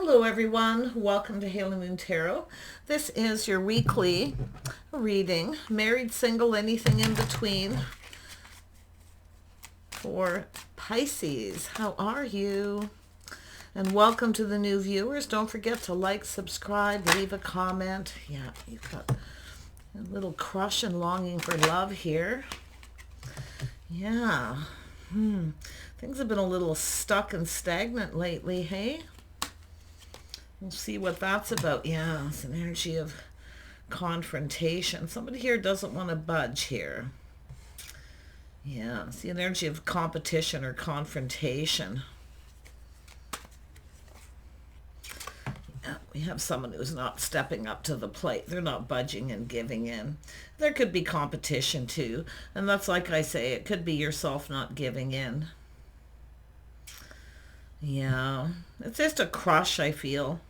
Hello everyone, welcome to Halo Moon Tarot. This is your weekly reading, married, single, anything in between, for Pisces. How are you? And welcome to the new viewers. Don't forget to like, subscribe, leave a comment. Yeah, you've got a little crush and longing for love here. Yeah. Things have been a little stuck and stagnant lately, hey? We'll see what that's about. Yeah, it's an energy of confrontation. Somebody here doesn't want to budge here. Yeah, it's the energy of competition or confrontation. Yeah, we have someone who's not stepping up to the plate. They're not budging and giving in. There could be competition too. And that's like I say, it could be yourself not giving in. Yeah, it's just a crush, I feel.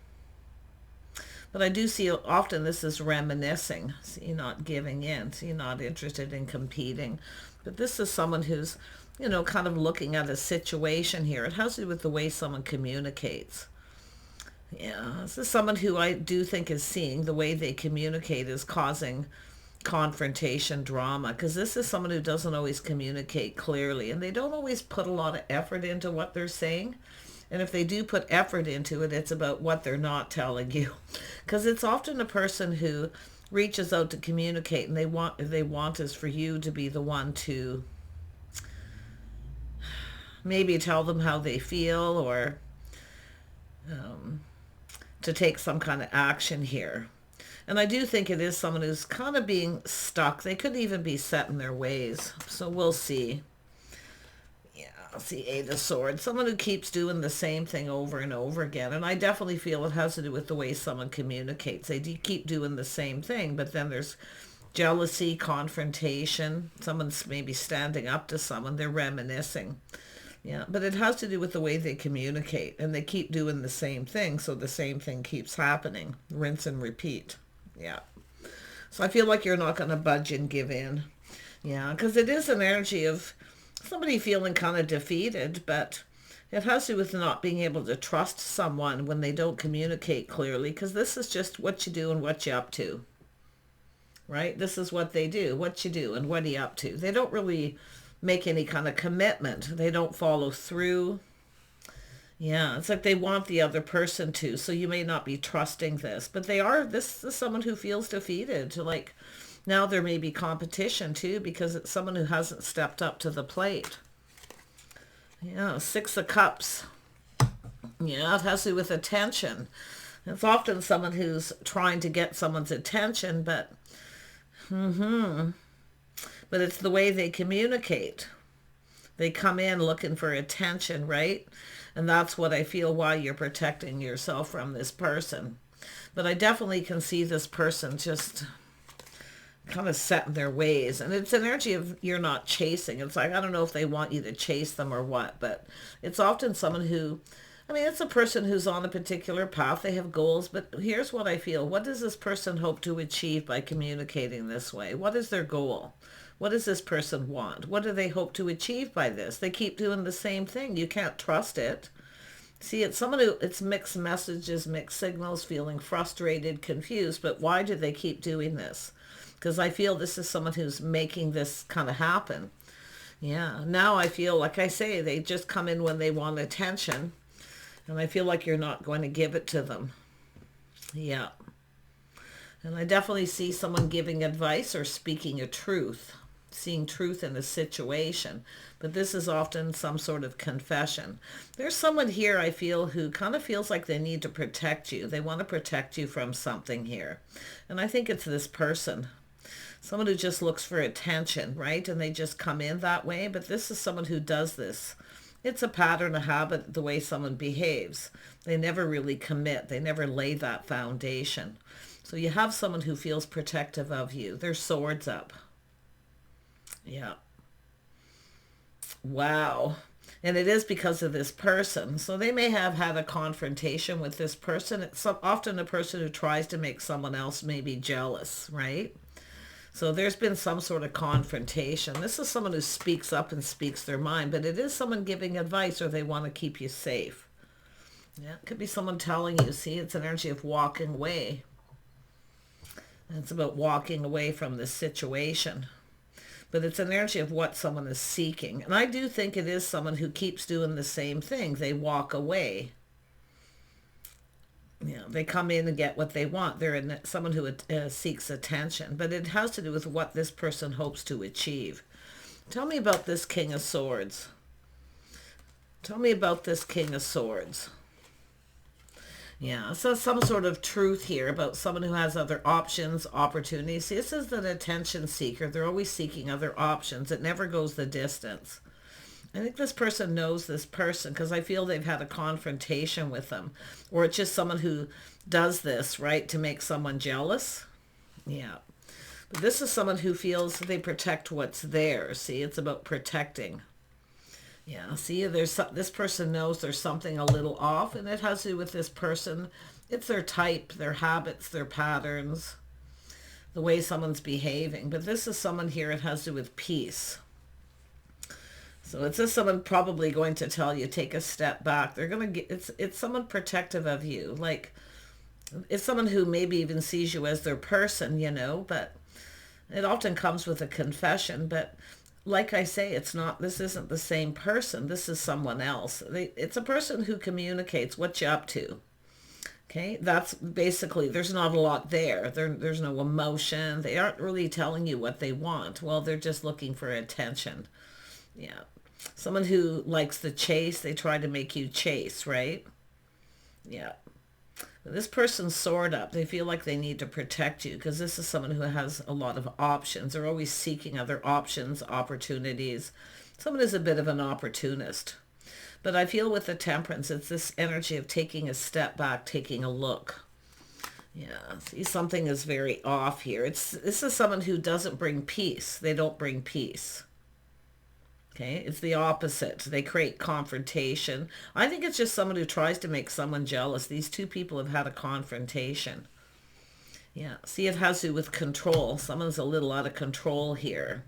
But I do see often this is reminiscing. So you're not giving in. So you're not interested in competing. But this is someone who's, kind of looking at a situation here. It has to do with the way someone communicates. Yeah, this is someone who I do think is seeing the way they communicate is causing confrontation, drama. Because this is someone who doesn't always communicate clearly. And they don't always put a lot of effort into what they're saying. And if they do put effort into it, it's about what they're not telling you. Because it's often a person who reaches out to communicate, and they want is for you to be the one to maybe tell them how they feel, or to take some kind of action here. And I do think it is someone who's kind of being stuck. They could even be set in their ways. So we'll see. I'll see Eight of Swords. Someone who keeps doing the same thing over and over again. And I definitely feel it has to do with the way someone communicates. They keep doing the same thing, but then there's jealousy, confrontation. Someone's maybe standing up to someone. They're reminiscing. Yeah, but it has to do with the way they communicate. And they keep doing the same thing, so the same thing keeps happening. Rinse and repeat. Yeah. So I feel like you're not going to budge and give in. Yeah, because it is an energy of somebody feeling kind of defeated, but it has to do with not being able to trust someone when they don't communicate clearly, because this is just what you do and what you're up to, right? This is what they do, what you do and what are you up to. They don't really make any kind of commitment. They don't follow through. Yeah, it's like they want the other person to, so you may not be trusting this, but this is someone who feels defeated. Like, now there may be competition too, because it's someone who hasn't stepped up to the plate. Yeah, Six of Cups. Yeah, it has to do with attention. It's often someone who's trying to get someone's attention, but it's the way they communicate. They come in looking for attention, right? And that's what I feel why you're protecting yourself from this person. But I definitely can see this person just kind of set in their ways, and it's an energy of you're not chasing. It's like, I don't know if they want you to chase them or what, but it's often someone who, it's a person who's on a particular path. They have goals, but here's what I feel. What does this person hope to achieve by communicating this way? What is their goal? What does this person want? What do they hope to achieve by this? They keep doing the same thing. You can't trust it. See, it's someone who, it's mixed messages, mixed signals, feeling frustrated, confused, but why do they keep doing this? Because I feel this is someone who's making this kind of happen. Yeah, now I feel, like I say, they just come in when they want attention. And I feel like you're not going to give it to them. Yeah. And I definitely see someone giving advice or speaking a truth. Seeing truth in a situation. But this is often some sort of confession. There's someone here, I feel, who kind of feels like they need to protect you. They want to protect you from something here. And I think it's this person. Someone who just looks for attention, right? And they just come in that way. But this is someone who does this. It's a pattern, a habit, the way someone behaves. They never really commit. They never lay that foundation. So you have someone who feels protective of you. Their swords up. Yeah. Wow. And it is because of this person. So they may have had a confrontation with this person. It's often a person who tries to make someone else maybe jealous, right? So there's been some sort of confrontation. This is someone who speaks up and speaks their mind, but it is someone giving advice, or they want to keep you safe. Yeah, it could be someone telling you. See, it's an energy of walking away. And it's about walking away from this situation. But it's an energy of what someone is seeking. And I do think it is someone who keeps doing the same thing. They walk away. You know, they come in and get what they want. They're someone who seeks attention. But it has to do with what this person hopes to achieve. Tell me about this King of Swords. Tell me about this King of Swords. Yeah, so some sort of truth here about someone who has other options, opportunities. See, this is an attention seeker. They're always seeking other options. It never goes the distance. I think this person knows this person because I feel they've had a confrontation with them. Or it's just someone who does this, right, to make someone jealous. Yeah. But this is someone who feels they protect what's theirs. See, it's about protecting. Yeah, see, this person knows there's something a little off, and it has to do with this person. It's their type, their habits, their patterns, the way someone's behaving. But this is someone here, it has to do with peace. So it's just someone probably going to tell you, take a step back. They're going to get, it's someone protective of you. Like, it's someone who maybe even sees you as their person, you know, but it often comes with a confession, but like I say, this isn't the same person. This is someone else. It's a person who communicates what you're up to. Okay, that's basically, there's not a lot there. There's no emotion. They aren't really telling you what they want. Well, they're just looking for attention. Yeah. Someone who likes the chase, they try to make you chase, right? Yeah. This person's soared up. They feel like they need to protect you because this is someone who has a lot of options. They're always seeking other options, opportunities. Someone is a bit of an opportunist. But I feel with the Temperance, it's this energy of taking a step back, taking a look. Yeah, see, something is very off here. This is someone who doesn't bring peace. They don't bring peace. Okay, it's the opposite. They create confrontation. I think it's just someone who tries to make someone jealous. These two people have had a confrontation. Yeah, see, it has to do with control. Someone's a little out of control here.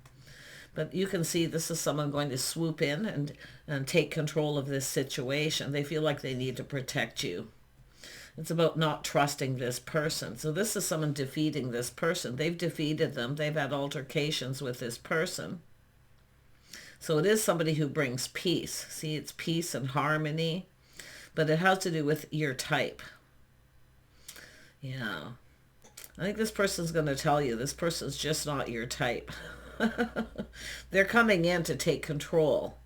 But you can see this is someone going to swoop in and take control of this situation. They feel like they need to protect you. It's about not trusting this person. So this is someone defeating this person. They've defeated them. They've had altercations with this person. So it is somebody who brings peace. See, it's peace and harmony, but it has to do with your type. Yeah. I think this person's going to tell you this person's just not your type. They're coming in to take control.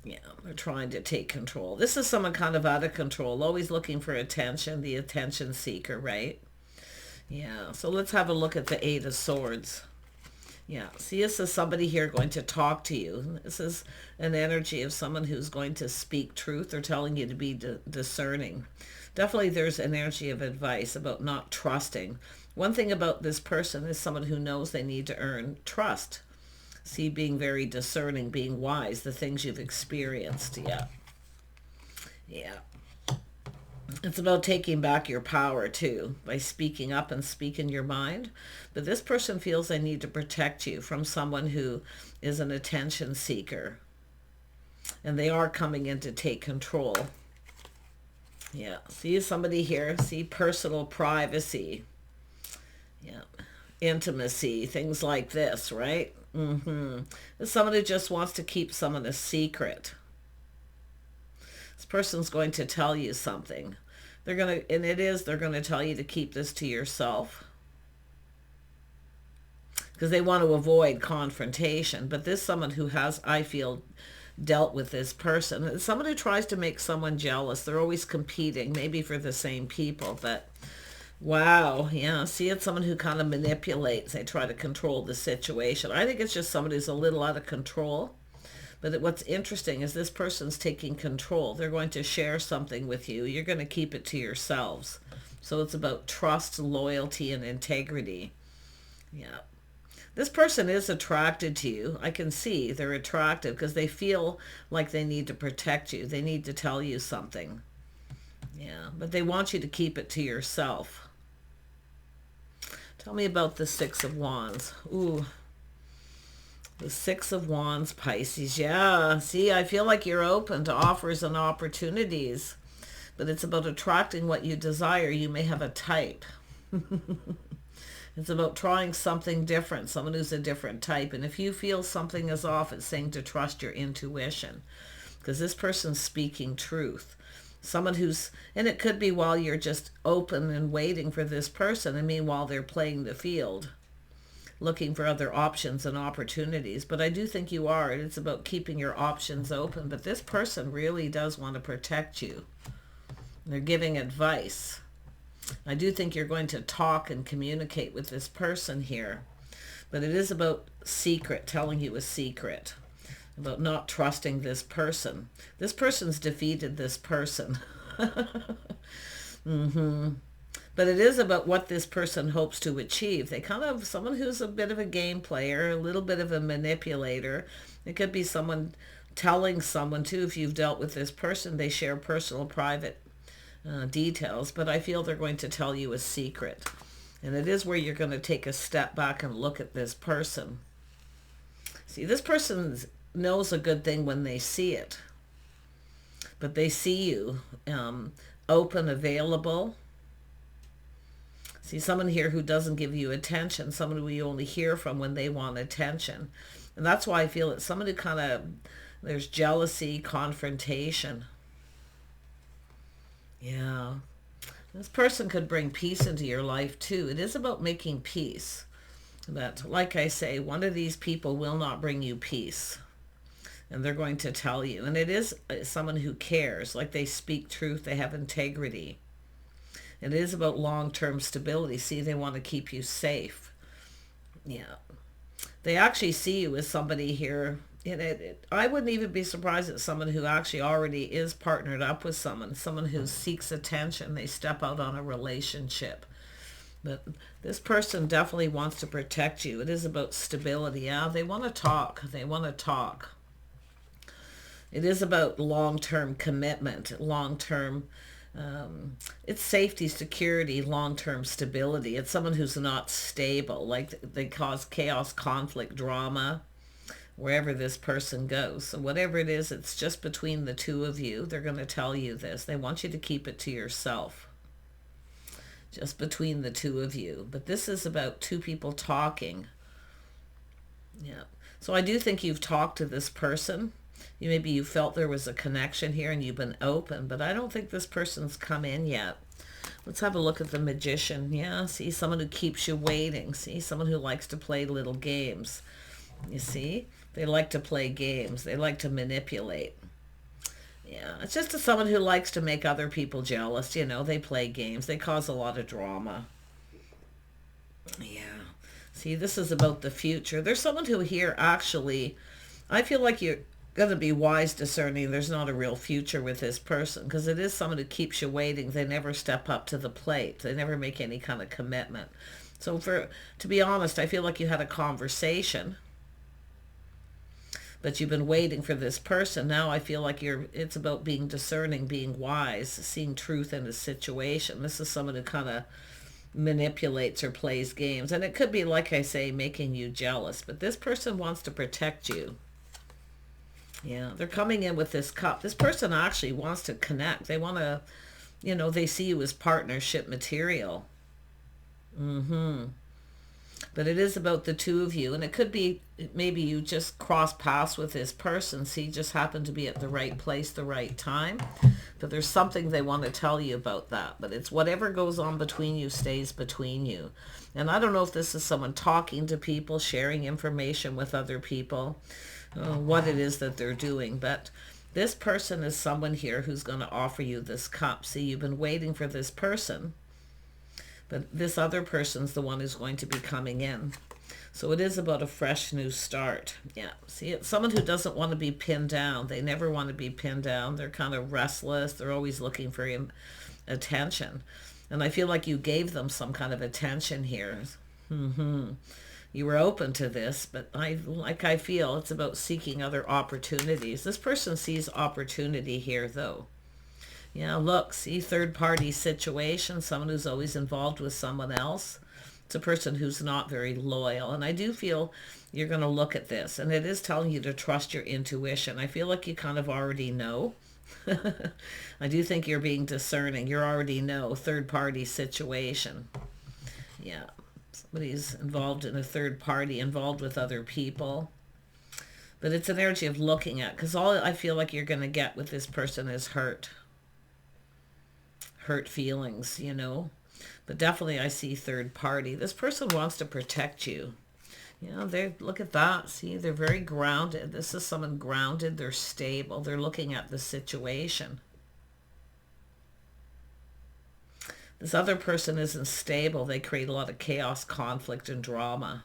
Yeah, they're trying to take control. This is someone kind of out of control, always looking for attention, the attention seeker, right? Yeah, so let's have a look at the Eight of Swords. Yeah, see, this is somebody here going to talk to you. This is an energy of someone who's going to speak truth. They're telling you to be discerning. Definitely there's an energy of advice about not trusting. One thing about this person is someone who knows they need to earn trust. See, being very discerning, being wise, the things you've experienced. Yeah. Yeah. It's about taking back your power too, by speaking up and speaking your mind. But this person feels they need to protect you from someone who is an attention seeker. And they are coming in to take control. Yeah, see somebody here, see personal privacy. Yeah, intimacy, things like this, right? It's someone who just wants to keep someone a secret. This person's going to tell you something. They're going to tell you to keep this to yourself. Because they want to avoid confrontation. But this is someone who has, I feel, dealt with this person. It's someone who tries to make someone jealous. They're always competing, maybe for the same people. But, wow, yeah, see, it's someone who kind of manipulates. They try to control the situation. I think it's just somebody who's a little out of control. But what's interesting is this person's taking control. They're going to share something with you. You're going to keep it to yourselves. So it's about trust, loyalty, and integrity. Yeah. This person is attracted to you. I can see they're attractive because they feel like they need to protect you. They need to tell you something. Yeah, but they want you to keep it to yourself. Tell me about the Six of Wands. Ooh. The Six of Wands, Pisces. Yeah, see, I feel like you're open to offers and opportunities. but it's about attracting what you desire. You may have a type. It's about trying something different, someone who's a different type. And if you feel something is off, it's saying to trust your intuition, because this person's speaking truth. Someone who's, and it could be while you're just open and waiting for this person, and meanwhile they're playing the field, looking for other options and opportunities. But I do think you are, and it's about keeping your options open. But this person really does want to protect you. They're giving advice. I do think you're going to talk and communicate with this person here. But it is about secret, telling you a secret. About not trusting this person. This person's defeated this person. But it is about what this person hopes to achieve. They kind of, someone who's a bit of a game player, a little bit of a manipulator. It could be someone telling someone too, if you've dealt with this person, they share personal, private details, but I feel they're going to tell you a secret. And it is where you're going to take a step back and look at this person. See, this person knows a good thing when they see it. But they see you open, available. See, someone here who doesn't give you attention, someone who you only hear from when they want attention. And that's why I feel it's someone who kind of, there's jealousy, confrontation. Yeah. This person could bring peace into your life too. It is about making peace. But like I say, one of these people will not bring you peace. And they're going to tell you. And it is someone who cares, like they speak truth, they have integrity. It is about long-term stability. See, they want to keep you safe. Yeah. They actually see you as somebody here. I wouldn't even be surprised at someone who actually already is partnered up with someone who seeks attention. They step out on a relationship. But this person definitely wants to protect you. It is about stability. Yeah, they want to talk. They want to talk. It is about long-term commitment, long-term, it's safety, security, long-term stability. It's someone who's not stable, like they cause chaos, conflict, drama, wherever this person goes. So whatever it is, it's just between the two of you. They're going to tell you this. They want you to keep it to yourself. Just between the two of you. But this is about two people talking. Yeah. So I do think you've talked to this person. Maybe you felt there was a connection here and you've been open, but I don't think this person's come in yet. Let's have a look at the Magician. Yeah, see, someone who keeps you waiting. See, someone who likes to play little games. You see, they like to play games. They like to manipulate. Yeah, it's just someone who likes to make other people jealous. You know, they play games. They cause a lot of drama. Yeah. See, this is about the future. There's someone who here actually, I feel like you're going to be wise, discerning. There's not a real future with this person because it is someone who keeps you waiting. They never step up to the plate. They never make any kind of commitment. So to be honest, I feel like you had a conversation, but you've been waiting for this person. Now I feel like it's about being discerning, being wise, seeing truth in a situation. This is someone who kind of manipulates or plays games. And it could be, like I say, making you jealous. But this person wants to protect you. Yeah, they're coming in with this cup. This person actually wants to connect. They want to, you know, they see you as partnership material. But it is about the two of you. And it could be maybe you just cross paths with this person. See, just happen to be at the right place, the right time. But there's something they want to tell you about that. But it's whatever goes on between you stays between you. And I don't know if this is someone talking to people, sharing information with other people, what it is that they're doing. But this person is someone here who's going to offer you this cup. See, you've been waiting for this person. But this other person's the one who's going to be coming in. So it is about a fresh new start. Yeah. See, it's someone who doesn't want to be pinned down. They never want to be pinned down. They're kind of restless. They're always looking for attention. And I feel like you gave them some kind of attention here. You were open to this, but I feel it's about seeking other opportunities. This person sees opportunity here, though. Yeah, look, see, third-party situation, someone who's always involved with someone else. It's a person who's not very loyal. And I do feel you're going to look at this, and it is telling you to trust your intuition. I feel like you kind of already know I do think you're being discerning. You already know third party situation. Yeah. Somebody's involved in a third party, involved with other people. But it's an energy of looking at, because all I feel like you're going to get with this person is hurt. Hurt feelings, you know. But definitely I see third party. This person wants to protect you. You know, they look at that. See, they're very grounded. This is someone grounded. They're stable. They're looking at the situation. This other person isn't stable. They create a lot of chaos, conflict, and drama.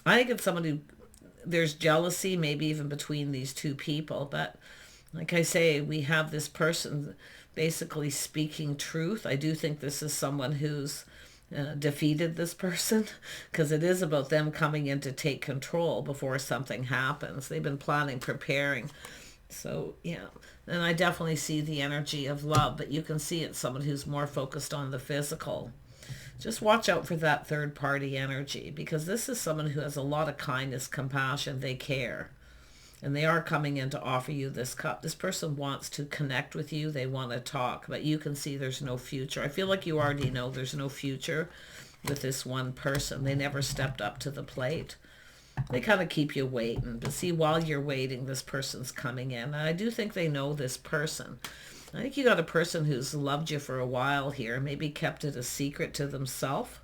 I think it's someone who, there's jealousy, maybe even between these two people. But like I say, we have this person basically speaking truth. I do think this is someone who's defeated this person, because it is about them coming in to take control before something happens. They've been planning, preparing. So yeah, and I definitely see the energy of love, but you can see it's someone who's more focused on the physical. Just watch out for that third party energy, because this is someone who has a lot of kindness, compassion, they care. And they are coming in to offer you this cup. This person wants to connect with you. They want to talk, but you can see there's no future. I feel like you already know there's no future with this one person. They never stepped up to the plate. They kind of keep you waiting. But see, while you're waiting, this person's coming in. And I do think they know this person. I think you got a person who's loved you for a while here, maybe kept it a secret to themselves.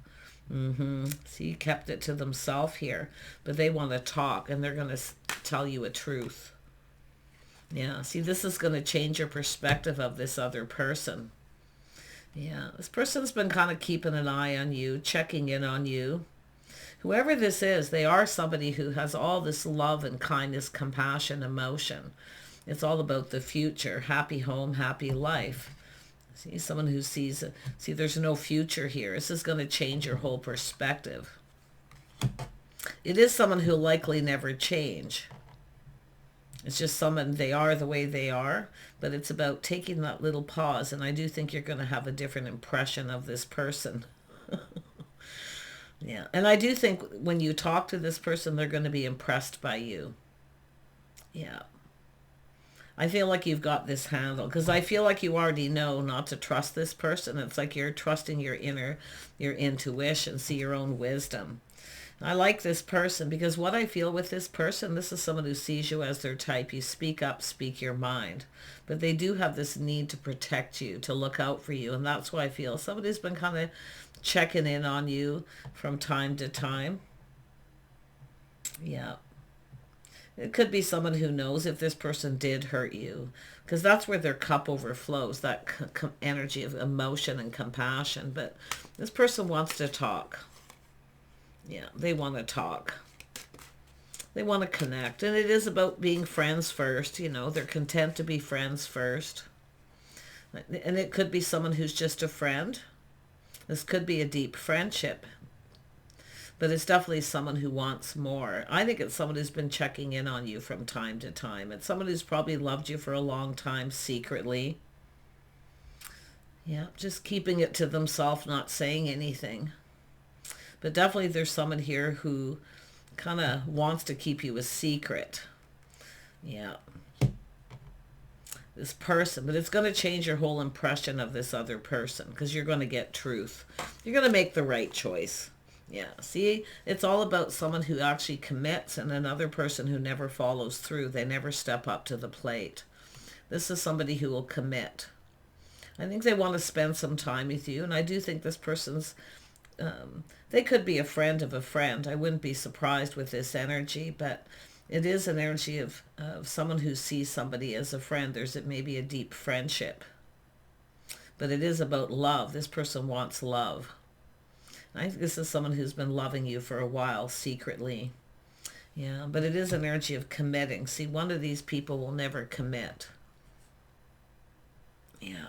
See, kept it to themselves here, but they want to talk, and they're going to tell you a truth. Yeah, see, this is going to change your perspective of this other person. Yeah, this person's been kind of keeping an eye on you, checking in on you. Whoever this is, they are somebody who has all this love and kindness, compassion, emotion. It's all about the future, happy home, happy life. See, someone who sees, see, there's no future here. This is going to change your whole perspective. It is someone who'll likely never change. It's just someone, they are the way they are, but it's about taking that little pause, and I do think you're going to have a different impression of this person. Yeah, and I do think when you talk to this person, they're going to be impressed by you. Yeah. I feel like you've got this handled, because I feel like you already know not to trust this person. It's like you're trusting your intuition, see your own wisdom. I like this person because what I feel with this person, this is someone who sees you as their type. You speak up, speak your mind. But they do have this need to protect you, to look out for you. And that's why I feel somebody's been kind of checking in on you from time to time. Yeah. It could be someone who knows if this person did hurt you, because that's where their cup overflows, that energy of emotion and compassion. But this person wants to talk. Yeah, they want to talk. They want to connect. And it is about being friends first. You know, they're content to be friends first. And it could be someone who's just a friend. This could be a deep friendship. But it's definitely someone who wants more. I think it's someone who's been checking in on you from time to time. It's someone who's probably loved you for a long time secretly. Yeah, just keeping it to themselves, not saying anything. But definitely there's someone here who kind of wants to keep you a secret. Yeah. This person. But it's going to change your whole impression of this other person, because you're going to get truth. You're going to make the right choice. Yeah, see, it's all about someone who actually commits and another person who never follows through. They never step up to the plate. This is somebody who will commit. I think they want to spend some time with you, and I do think this person's, they could be a friend of a friend. I wouldn't be surprised with this energy, but it is an energy of someone who sees somebody as a friend. There's maybe a deep friendship, but it is about love. This person wants love. I think this is someone who's been loving you for a while secretly. Yeah, but it is an energy of committing. See, one of these people will never commit. Yeah.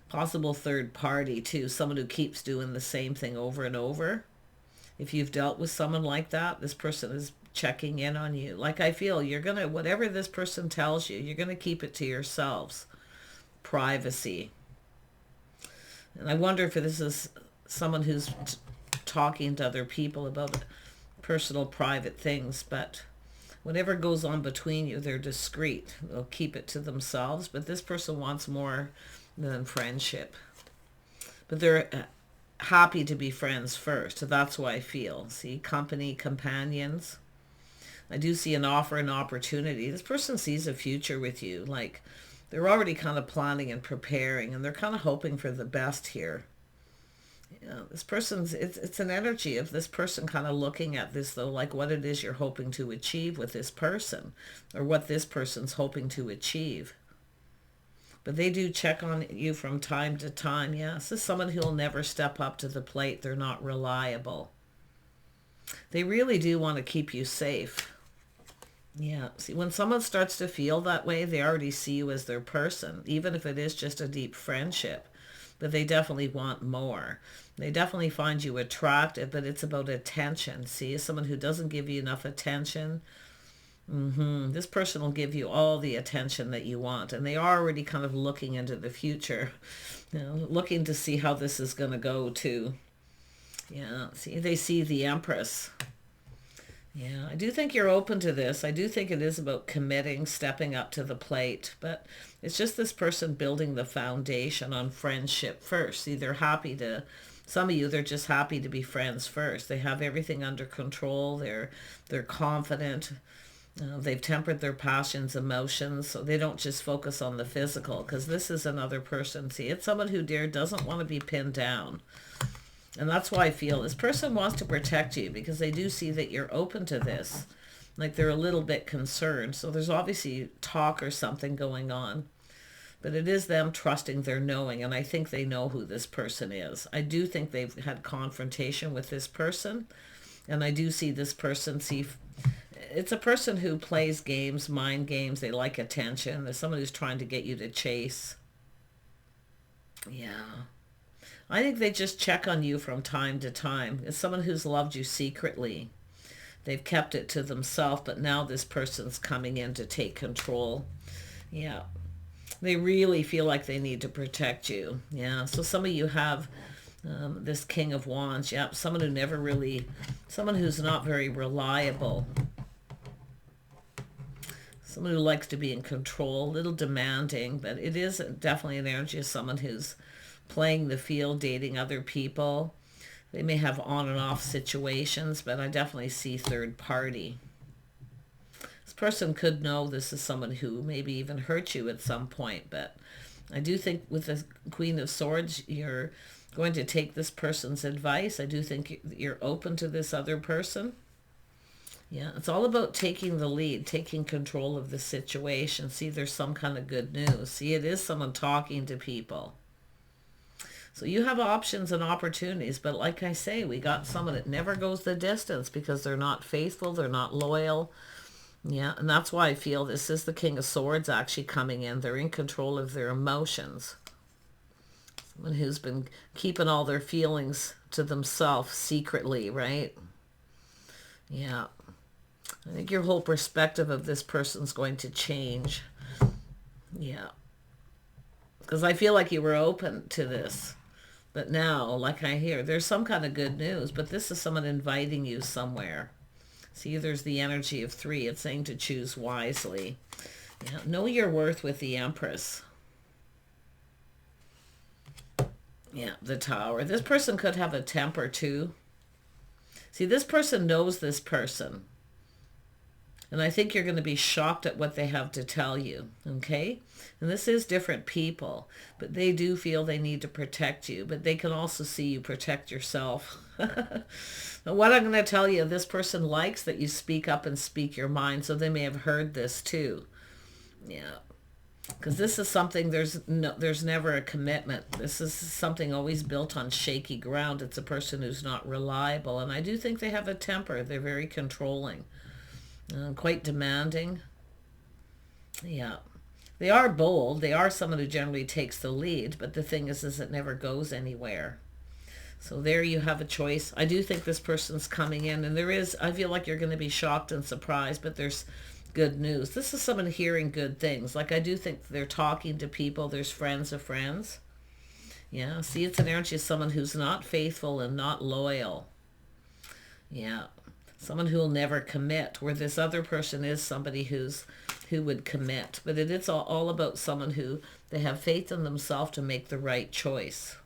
Possible third party, too. Someone who keeps doing the same thing over and over. If you've dealt with someone like that, this person is checking in on you. Like I feel, you're going to, whatever this person tells you, you're going to keep it to yourselves. Privacy. And I wonder if this is someone who's talking to other people about personal, private things. But whatever goes on between you, they're discreet. They'll keep it to themselves, but this person wants more than friendship. But they're happy to be friends first. So that's what I feel. See, company, companions. I do see an offer, an opportunity. This person sees a future with you. Like, they're already kind of planning and preparing, and they're kind of hoping for the best here. This person's, it's an energy of this person kind of looking at this, though, like what it is you're hoping to achieve with this person, or what this person's hoping to achieve. But they do check on you from time to time. Yes, this is someone who will never step up to the plate. They're not reliable. They really do want to keep you safe. Yeah, see, when someone starts to feel that way, they already see you as their person, even if it is just a deep friendship. But they definitely want more. They definitely find you attractive, but it's about attention. See, someone who doesn't give you enough attention, this person will give you all the attention that you want. And they are already kind of looking into the future, looking to see how this is going to go too. Yeah, see, they see the Empress. Yeah, I do think you're open to this. I do think it is about committing, stepping up to the plate. But it's just this person building the foundation on friendship first. See, they're happy to, some of you, they're just happy to be friends first. They have everything under control. They're confident. They've tempered their passions, emotions, so they don't just focus on the physical. Because this is another person. See, it's someone who doesn't want to be pinned down. And that's why I feel this person wants to protect you, because they do see that you're open to this. Like, they're a little bit concerned. So there's obviously talk or something going on. But it is them trusting their knowing. And I think they know who this person is. I do think they've had confrontation with this person. And I do see this person, it's a person who plays games, mind games. They like attention. There's someone who's trying to get you to chase. Yeah. I think they just check on you from time to time. It's someone who's loved you secretly. They've kept it to themselves, but now this person's coming in to take control. Yeah. They really feel like they need to protect you. Yeah. So some of you have this King of Wands. Yeah. Someone who's not very reliable. Someone who likes to be in control, a little demanding, but it is definitely an energy of someone who's playing the field, dating other people. They may have on and off situations, but I definitely see third party. This person could know this is someone who maybe even hurt you at some point, but I do think with the Queen of Swords, you're going to take this person's advice. I do think you're open to this other person. Yeah, it's all about taking the lead, taking control of the situation. See, there's some kind of good news. See, it is someone talking to people. So you have options and opportunities, but like I say, we got someone that never goes the distance because they're not faithful, they're not loyal. Yeah, and that's why I feel this is the King of Swords actually coming in. They're in control of their emotions. Someone who's been keeping all their feelings to themselves secretly, right? Yeah. I think your whole perspective of this person's going to change. Yeah. Because I feel like you were open to this. But now, like I hear, there's some kind of good news, but this is someone inviting you somewhere. See, there's the energy of 3. It's saying to choose wisely. Yeah, know your worth with the Empress. Yeah, the Tower. This person could have a temper too. See, this person knows this person. And I think you're going to be shocked at what they have to tell you, okay? And this is different people, but they do feel they need to protect you, but they can also see you protect yourself. What I'm going to tell you, this person likes that you speak up and speak your mind, so they may have heard this too. Yeah. Because this is something, there's never a commitment. This is something always built on shaky ground. It's a person who's not reliable, and I do think they have a temper. They're very controlling. Quite demanding. Yeah. They are bold. They are someone who generally takes the lead, but the thing is it never goes anywhere. So there you have a choice. I do think this person's coming in, and I feel like you're going to be shocked and surprised, but there's good news. This is someone hearing good things. Like, I do think they're talking to people. There's friends of friends. Yeah. See, it's an energy of someone who's not faithful and not loyal. Yeah. Someone who will never commit, where this other person is somebody who would commit. But it's all about someone who they have faith in themselves to make the right choice.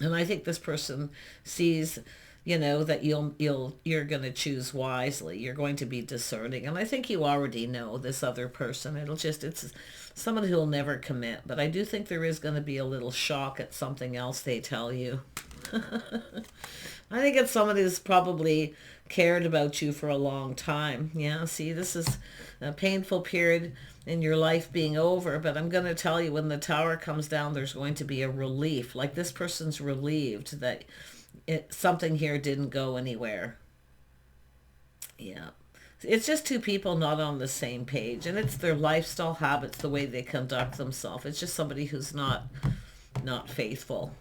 And I think this person sees, that you're going to choose wisely. You're going to be discerning. And I think you already know this other person. It's someone who'll never commit. But I do think there is going to be a little shock at something else they tell you. I think it's someone who's probably cared about you for a long time. Yeah, see, this is a painful period in your life being over, but I'm going to tell you, when the Tower comes down, there's going to be a relief. Like, this person's relieved that something here didn't go anywhere. Yeah. It's just two people not on the same page, and it's their lifestyle habits, the way they conduct themselves. It's just somebody who's not faithful.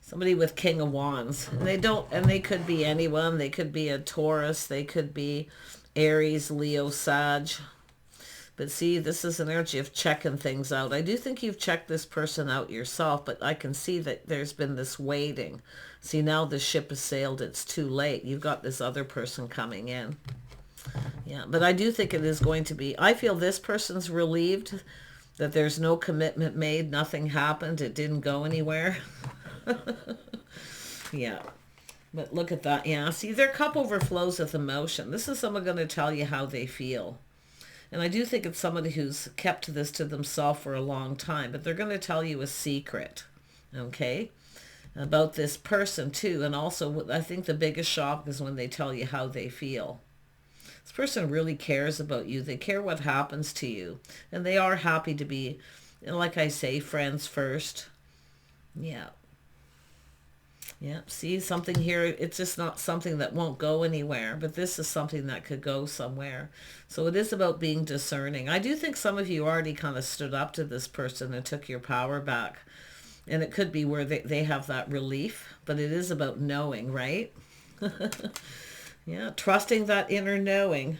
Somebody with King of Wands. And they could be anyone. They could be a Taurus. They could be Aries, Leo, Sag. But see, this is an energy of checking things out. I do think you've checked this person out yourself, but I can see that there's been this waiting. See, now the ship has sailed. It's too late. You've got this other person coming in. Yeah, but I do think it is going to be, I feel this person's relieved that there's no commitment made. Nothing happened. It didn't go anywhere. Yeah, but look at that. Yeah, see, their cup overflows with emotion. This is someone going to tell you how they feel. And I do think it's somebody who's kept this to themselves for a long time, but they're going to tell you a secret, okay, about this person too. And also, I think the biggest shock is when they tell you how they feel. This person really cares about you. They care what happens to you. And they are happy to be, like I say, friends first. Yeah. Yeah, see, something here, it's just not something that won't go anywhere, but this is something that could go somewhere. So it is about being discerning. I do think some of you already kind of stood up to this person and took your power back. And it could be where they have that relief, but it is about knowing, right? Yeah, trusting that inner knowing.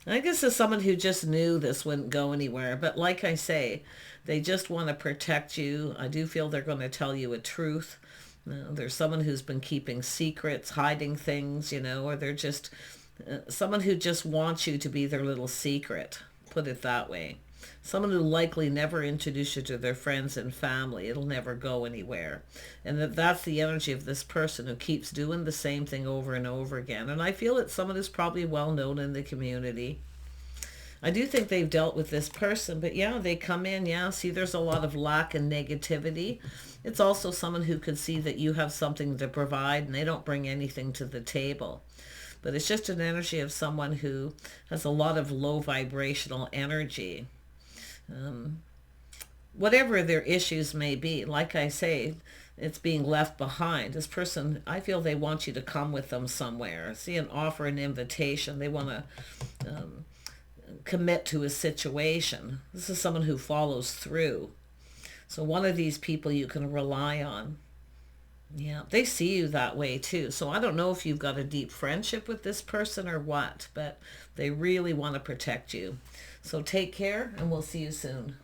I guess it's someone who just knew this wouldn't go anywhere. But like I say, they just want to protect you. I do feel they're going to tell you a truth. There's someone who's been keeping secrets, hiding things, or they're just someone who just wants you to be their little secret, put it that way. Someone who likely never introduced you to their friends and family. It'll never go anywhere. And that's the energy of this person who keeps doing the same thing over and over again. And I feel it's someone who's probably well known in the community. I do think they've dealt with this person, but yeah, they come in, yeah, see, there's a lot of lack and negativity. It's also someone who could see that you have something to provide and they don't bring anything to the table. But it's just an energy of someone who has a lot of low vibrational energy. Whatever their issues may be, like I say, it's being left behind. This person, I feel they want you to come with them somewhere. See, and offer an invitation. They want to commit to a situation. This is someone who follows through. So one of these people you can rely on. Yeah, they see you that way too. So I don't know if you've got a deep friendship with this person or what, but they really want to protect you. So take care, and we'll see you soon.